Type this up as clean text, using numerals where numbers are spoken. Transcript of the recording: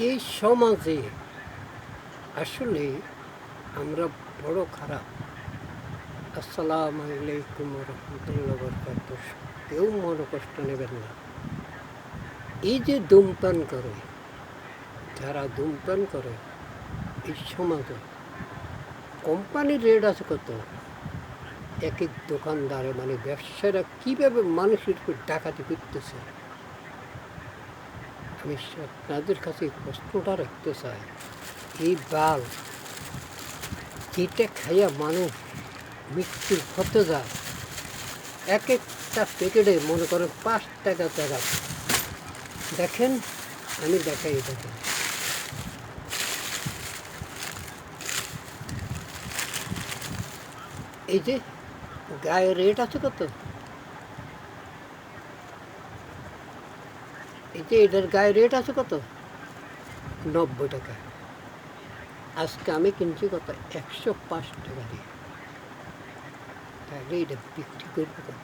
এই সমাজে আসলে আমরা বড় খারাপ। আসসালামু আলাইকুম রহমতুল্লাহ বরকাতুহ। কেউ মনে কষ্ট নেবেন না। এই যে ধূমপান করে, যারা ধূমপান করে এই সমাজে কোম্পানির রেট আছে কত, এক এক দোকানদারে মানে ব্যবসায়ীরা কীভাবে মানুষের উপর ডাকাতি করতেছে। আমি আপনাদের কাছে এই প্রশ্নটা রাখতে চাই, এই বাল যেটা খাইয়া মানুষ মৃত্যুর হতে যায়, এক একটা প্যাকেটে মনে করেন 5 টাকা টাকা। দেখেন, আমি দেখাই দেখেন, এই যে গায়ের রেট আছে কত, এই যে এটার গায়ের রেট আছে কত, 90 টাকা। আজকে আমি কিনছি কত, 105 টাকা দিয়ে। তাহলে এটা বিক্রি করবো কত?